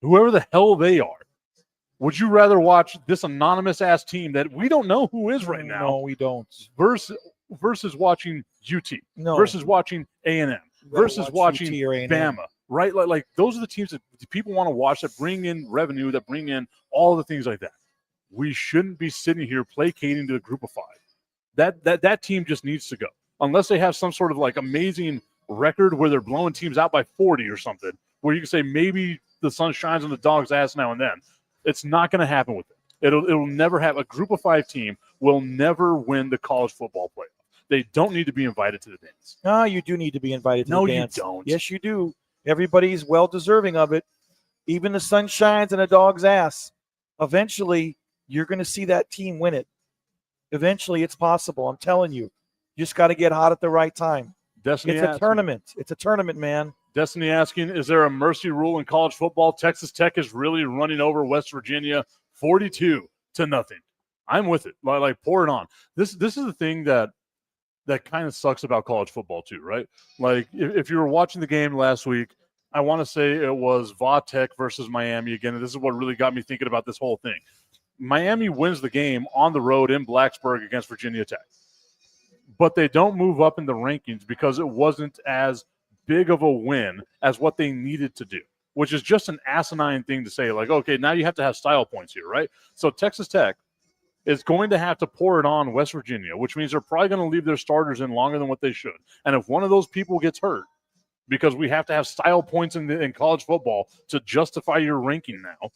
Whoever the hell they are. Would you rather watch this anonymous ass team that we don't know who is right now? No, we don't. Versus watching UT, No. versus watching A&M, versus watching UT or A&M. Bama, right? Like those are the teams that people want to watch that bring in revenue, that bring in all the things like that. We shouldn't be sitting here placating to a group of 5. That team just needs to go. Unless they have some sort of like amazing record where they're blowing teams out by 40 or something, where you can say maybe the sun shines on the dog's ass now and then. It's not going to happen with it. It'll never have. A group of 5 team will never win the college football playoff. They don't need to be invited to the dance. No, you do need to be invited to the dance. No, you don't. Yes, you do. Everybody's well deserving of it. Even the sun shines on a dog's ass. Eventually, you're going to see that team win it. Eventually, it's possible. I'm telling you. You just got to get hot at the right time. Destiny It's a tournament. It's a tournament, man. Destiny asking, is there a mercy rule in college football? Texas Tech is really running over West Virginia 42-0. I'm with it. Like pour it on. This is the thing that kind of sucks about college football too, right? Like if you were watching the game last week, I want to say it was Va Tech versus Miami again. And this is what really got me thinking about this whole thing. Miami wins the game on the road in Blacksburg against Virginia Tech. But they don't move up in the rankings because it wasn't as big of a win as what they needed to do, which is just an asinine thing to say. Like, okay, now you have to have style points here, right? So Texas Tech is going to have to pour it on West Virginia, which means they're probably going to leave their starters in longer than what they should. And if one of those people gets hurt, because we have to have style points in college football to justify your ranking now,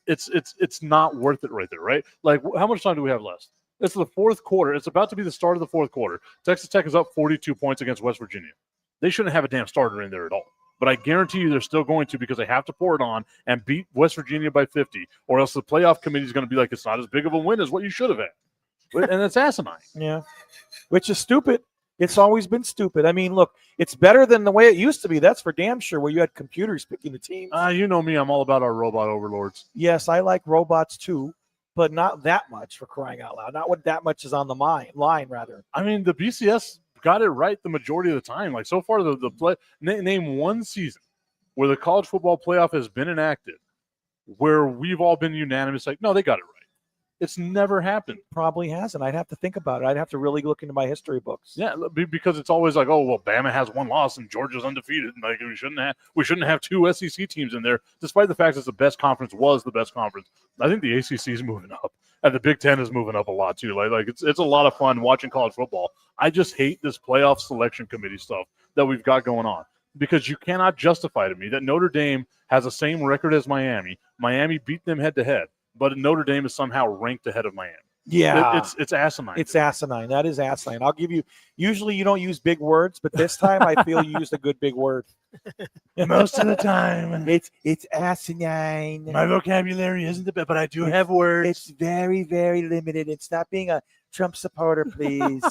it's not worth it right there, right? Like, how much time do we have left? It's the fourth quarter. It's about to be the start of the fourth quarter. Texas Tech is up 42 points against West Virginia. They shouldn't have a damn starter in there at all. But I guarantee you they're still going to, because they have to pour it on and beat West Virginia by 50, or else the playoff committee is going to be like, it's not as big of a win as what you should have had. And it's asinine. Yeah, which is stupid. It's always been stupid. I mean, look, it's better than the way it used to be. That's for damn sure, where you had computers picking the teams. You know me. I'm all about our robot overlords. Yes, I like robots too, but not that much, for crying out loud. Not what that much is on the line, rather. I mean, the BCS got it right the majority of the time. Like so far, the play name one season where the college football playoff has been enacted where we've all been unanimous. Like, no, they got it right. It's never happened. Probably hasn't. I'd have to think about it. I'd have to really look into my history books. Yeah, because it's always like, oh well, Bama has one loss and Georgia's undefeated. Like we shouldn't have 2 SEC teams in there, despite the fact that the best conference was the best conference. I think the ACC is moving up, and the Big Ten is moving up a lot too. Like it's a lot of fun watching college football. I just hate this playoff selection committee stuff that we've got going on, because you cannot justify to me that Notre Dame has the same record as Miami. Miami beat them head to head, but Notre Dame is somehow ranked ahead of Miami. Yeah, it's asinine. It's asinine. That is asinine. I'll give you. Usually, you don't use big words, but this time I feel you used a good big word. Most of the time, it's asinine. My vocabulary isn't the best, but I do have words. It's very, very limited. It's not being a Trump supporter, please.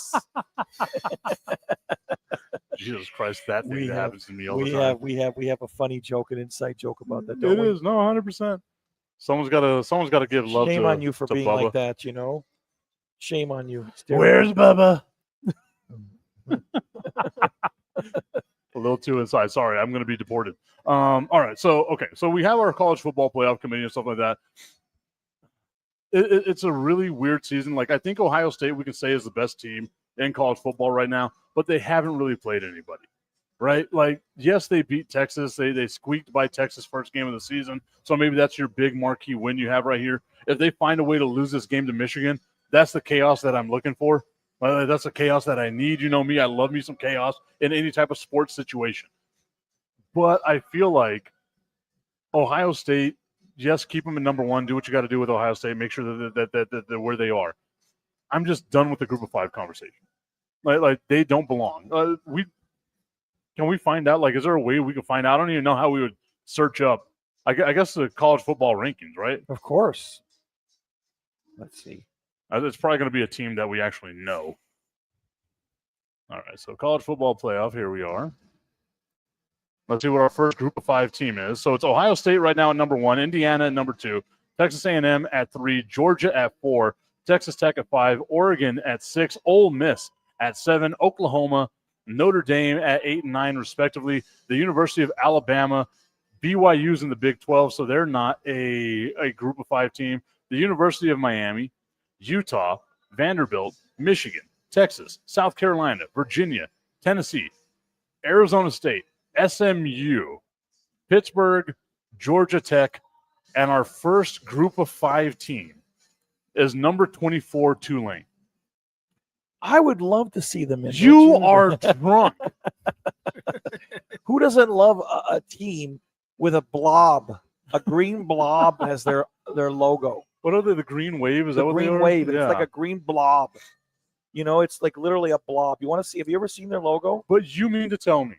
Jesus Christ, that thing that happens to me all the time. We have a funny joke, an inside joke about that. It is 100%. Someone's got to give love. Shame on you for being Bubba. like that. You know, shame on you. Where's Bubba? A little too inside. Sorry, I'm going to be deported. All right. So we have our college football playoff committee and stuff like that. It's a really weird season. Like, I think Ohio State, we can say, is the best team in college football right now, but they haven't really played anybody, right? Like, yes, they beat Texas. They squeaked by Texas first game of the season, so maybe that's your big marquee win you have right here. If they find a way to lose this game to Michigan, that's the chaos that I'm looking for. That's the chaos that I need. You know me, I love me some chaos in any type of sports situation. But I feel like Ohio State, yes, keep them in number one. Do what you got to do with Ohio State. Make sure that they're where they are. I'm just done with the group of five conversation. Like they don't belong. Can we find out? Like, is there a way we can find out? I don't even know how we would search up. I guess the college football rankings, right? Of course. Let's see. It's probably going to be a team that we actually know. All right, so college football playoff. Here we are. Let's see what our first group of five team is. So it's Ohio State right now at number 1, Indiana at number 2, Texas A&M at 3, Georgia at 4, Texas Tech at 5, Oregon at 6, Ole Miss at 7, Oklahoma, Notre Dame at 8 and 9 respectively. The University of Alabama, BYU's in the Big 12, so they're not a group of five team. The University of Miami, Utah, Vanderbilt, Michigan, Texas, South Carolina, Virginia, Tennessee, Arizona State, SMU, Pittsburgh, Georgia Tech, and our first group of five team is number 24, Tulane. I would love to see them in. You are drunk. Who doesn't love a team with a blob, a green blob as their logo? What are they? The Green Wave? Is that what they are? Green Wave. Yeah. It's like a green blob. You know, it's like literally a blob. You want to see? Have you ever seen their logo? But you mean to tell me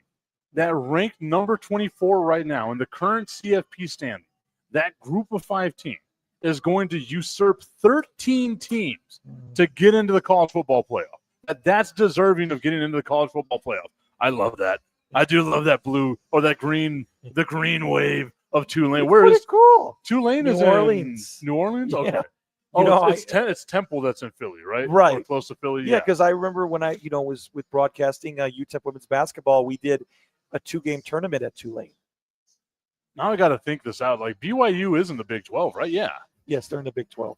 that ranked number 24 right now in the current CFP standing, that group of five team is going to usurp 13 teams to get into the college football playoff? That's deserving of getting into the college football playoff. I love that. I do love that blue or that green, the Green Wave of Tulane. Where is cool? Tulane? Is New Orleans. In New Orleans? Yeah. Okay. You know, it's Temple that's in Philly, right? Right. Or close to Philly. Yeah, because I remember when I, was with broadcasting UTEP women's basketball, we did a 2-game tournament at Tulane. Now I got to think this out. Like, BYU is in the Big 12, right? Yeah. Yes, they're in the Big 12.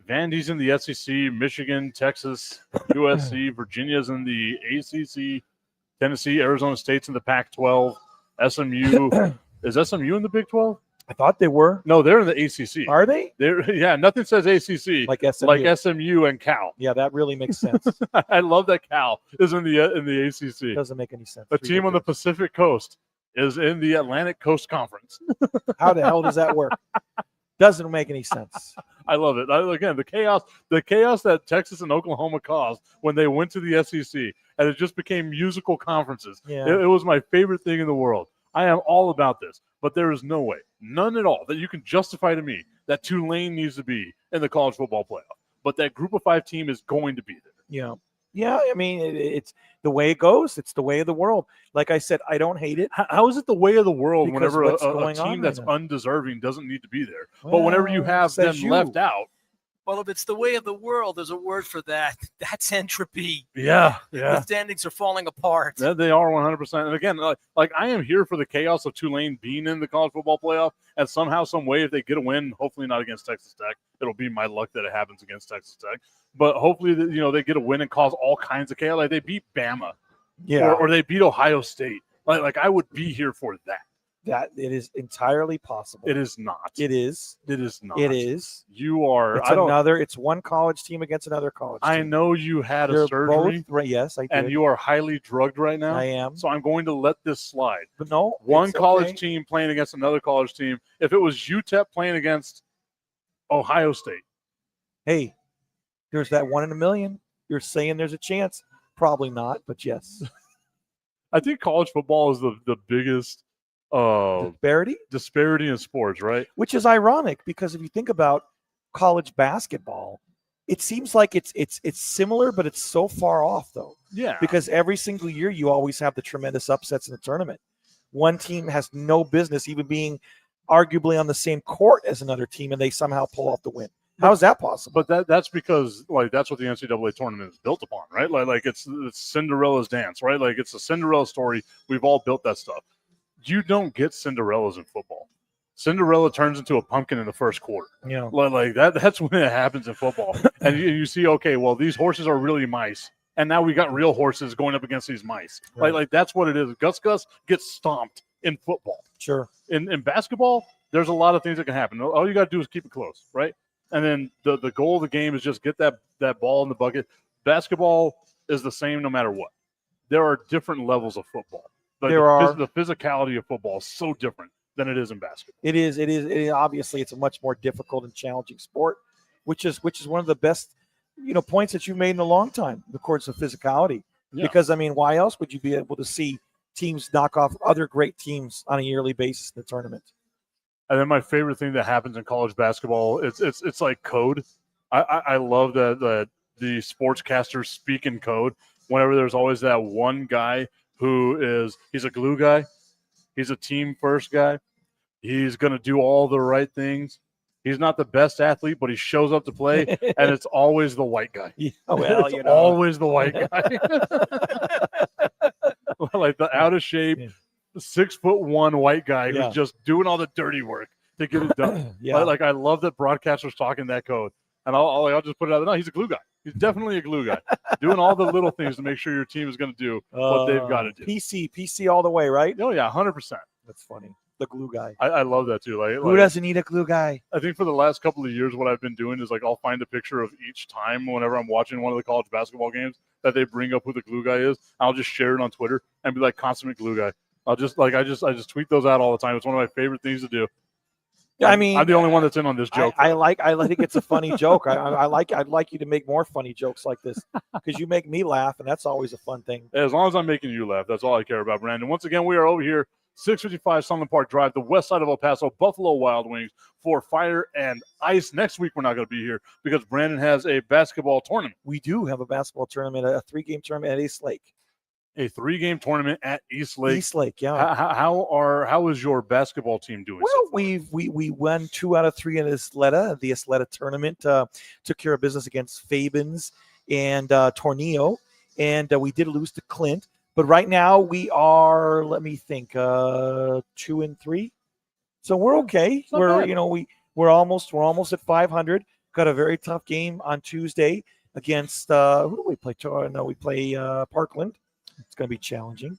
Vandy's in the SEC, Michigan, Texas, USC, Virginia's in the ACC, Tennessee, Arizona State's in the Pac-12, SMU. Is SMU in the Big 12? I thought they were. No, they're in the ACC. Are they? Yeah, nothing says ACC like SMU. like SMU and Cal. Yeah, that really makes sense. I love that Cal is in the ACC. Doesn't make any sense. A team on the Pacific Coast is in the Atlantic Coast Conference. How the hell does that work? Doesn't make any sense. I love it. Again, the chaos that Texas and Oklahoma caused when they went to the SEC, and it just became musical conferences. Yeah. It was my favorite thing in the world. I am all about this, but there is no way, none at all, that you can justify to me that Tulane needs to be in the college football playoff. But that group of five team is going to be there. Yeah. Yeah, I mean, it's the way it goes. It's the way of the world. Like I said, I don't hate it. How is it the way of the world Because whenever what's a going on team right that's now? undeserving doesn't need to be there? But whenever you have them says you. left out, Well, if it's the way of the world, there's a word for that. That's entropy. yeah. The standings are falling apart. They are 100%. And again, like I am here for the chaos of Tulane being in the college football playoff, and somehow, some way, if they get a win, hopefully not against Texas Tech, it'll be my luck that it happens against Texas Tech. But hopefully, they get a win and cause all kinds of chaos. Like they beat Bama, or they beat Ohio State. Like I would be here for that. That it is entirely possible. It is not. It is. It is not. It is. You are. It's one college team against another college team. I know you had They're a surgery. both, yes, I did. And you are highly drugged right now. I am. So I'm going to let this slide. But no, One it's college okay. team playing against another college team. If it was UTEP playing against Ohio State. Hey, there's that 1 in a million. You're saying there's a chance. Probably not, but yes. I think college football is the biggest disparity in sports, right? Which is ironic because if you think about college basketball, it seems like it's similar, but it's so far off though. Yeah. Because every single year you always have the tremendous upsets in the tournament. One team has no business even being arguably on the same court as another team, and they somehow pull off the win. How is that possible? But that's because that's what the NCAA tournament is built upon, right? Like it's Cinderella's dance, right? Like it's a Cinderella story. We've all built that stuff. You don't get Cinderellas in football. Cinderella turns into a pumpkin in the first quarter. Yeah. Like that's when it happens in football. And you see, okay, well, these horses are really mice. And now we got real horses going up against these mice. Right. Like that's what it is. Gus gets stomped in football. Sure. In basketball, there's a lot of things that can happen. All you got to do is keep it close, right? And then the goal of the game is just get that ball in the bucket. Basketball is the same no matter what. There are different levels of football. Like the physicality of football is so different than it is in basketball. It is. Obviously, it's a much more difficult and challenging sport, which is one of the best, points that you've made in a long time. Of course, the physicality. Yeah. Because why else would you be able to see teams knock off other great teams on a yearly basis in the tournament? And then my favorite thing that happens in college basketball, it's like code. I love that the sportscasters speak in code. Whenever there's always that one guy he's a glue guy, he's a team first guy, he's gonna do all the right things. He's not the best athlete, but he shows up to play, and it's always the white guy. Yeah, well, it's always the white guy. Like the out of shape, 6'1" white guy who's just doing all the dirty work to get it done. Like I love that broadcasters talking that code, and I'll just put it out there. No, he's a glue guy. He's definitely a glue guy, doing all the little things to make sure your team is going to do what they've got to do. PC all the way, right? Oh yeah, 100%. That's funny. The glue guy. I love that too. Who doesn't need a glue guy? I think for the last couple of years, what I've been doing is I'll find a picture of each time whenever I'm watching one of the college basketball games that they bring up who the glue guy is. I'll just share it on Twitter and be like, consummate glue guy. I just tweet those out all the time. It's one of my favorite things to do. I'm the only one that's in on this joke. I think it's a funny joke. I'd like you to make more funny jokes like this because you make me laugh, and that's always a fun thing. As long as I'm making you laugh, that's all I care about, Brandon. Once again, we are over here, 655 Sunland Park Drive, the west side of El Paso, Buffalo Wild Wings for Fire and Ice. Next week, we're not going to be here because Brandon has a basketball tournament. We do have a basketball tournament, a 3-game tournament at East Lake. A 3-game tournament at East Lake. East Lake, yeah. How is your basketball team doing? Well, we won 2 out of 3 in Isleta. The Isleta tournament took care of business against Fabens and Tornillo, and we did lose to Clint. But right now we are, let me think, 2-3. So we're okay. We're almost at 500. Got a very tough game on Tuesday against who do we play? No, we play Parkland. It's going to be challenging.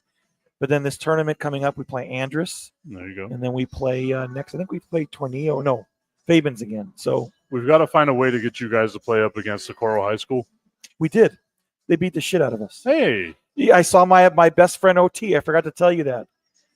But then this tournament coming up, we play Andrus. There you go. And then we play next. I think we play Tornillo. No, Fabens again. So we've got to find a way to get you guys to play up against Socorro High School. We did. They beat the shit out of us. Hey. Yeah, I saw my best friend OT. I forgot to tell you that.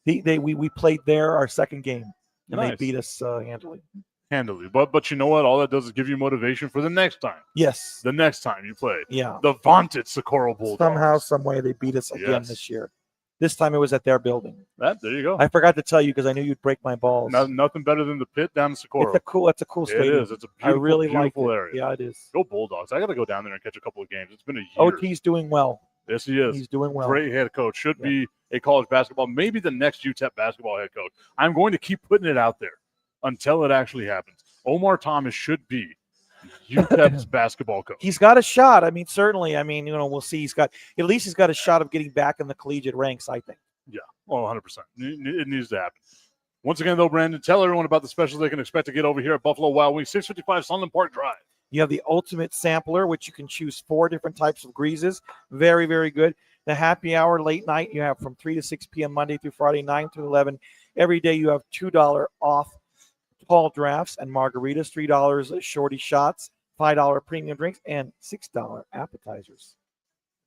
We played there our second game, and They beat us handily. But you know what? All that does is give you motivation for the next time. Yes. The next time you play. Yeah. The vaunted Socorro Bulldogs. Somehow, some way, they beat us again this year. This time it was at their building. There you go. I forgot to tell you because I knew you'd break my balls. Nothing better than the pit down in Socorro. It's a cool stadium. It is. It's a beautiful area. Yeah, it is. Go Bulldogs. I got to go down there and catch a couple of games. It's been a year. OT's doing well. Yes, he is. He's doing well. Great head coach. Should be a college basketball, maybe the next UTEP basketball head coach. I'm going to keep putting it out there until it actually happens. Omar Thomas should be UTEP's basketball coach. He's got a shot. Certainly. We'll see. He's got a shot of getting back in the collegiate ranks, I think. Yeah, 100%. It needs to happen. Once again, though, Brandon, tell everyone about the specials they can expect to get over here at Buffalo Wild Wings, 655 Sunland Park Drive. You have the ultimate sampler, which you can choose 4 different types of greases. Very, very good. The happy hour late night, you have from 3 to 6 p.m. Monday through Friday, 9 to 11. Every day you have $2 off tall drafts and margaritas, $3 shorty shots, $5 premium drinks, and $6 appetizers.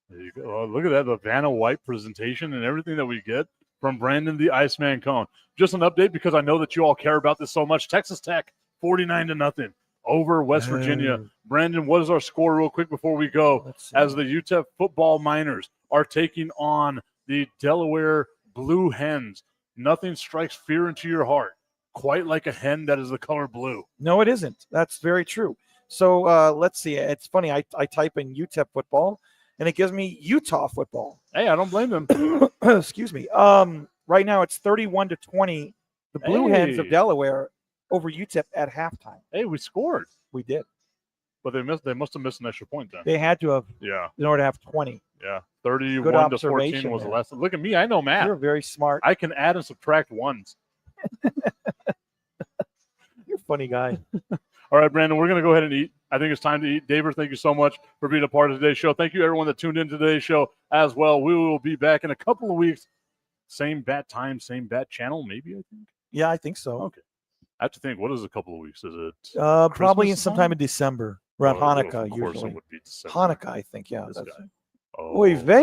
There you go. Oh, look at that, the Vanna White presentation and everything that we get from Brandon the Iceman Cone. Just an update because I know that you all care about this so much. Texas Tech, 49-0 over West Virginia. Brandon, what is our score real quick before we go as the UTEP football Miners are taking on the Delaware Blue Hens? Nothing strikes fear into your heart quite like a hen that is the color blue. No, it isn't. That's very true. So let's see. It's funny. I type in UTEP football, and it gives me Utah football. Hey, I don't blame them. Excuse me. Right now it's 31-20. The Blue Hens of Delaware over UTEP at halftime. Hey, we scored. We did. But they must have missed an extra point then. They had to have. Yeah. In order to have 20. Yeah. 31-14 was the last. Look at me. I know math. You're very smart. I can add and subtract ones. You're a funny guy. All right, Brandon, we're going to go ahead and eat. I think it's time to eat. David, thank you so much for being a part of today's show. Thank you, everyone that tuned in to today's show as well. We will be back in a couple of weeks. Same bat time, same bat channel, maybe, I think. Yeah, I think so. Okay. I have to think, what is a couple of weeks? Is it Probably in Christmas sometime time? in December, around Oh, Hanukkah, of course usually. it would be December. Hanukkah, I think, yeah. This That's guy. it. Oh. Oy vey.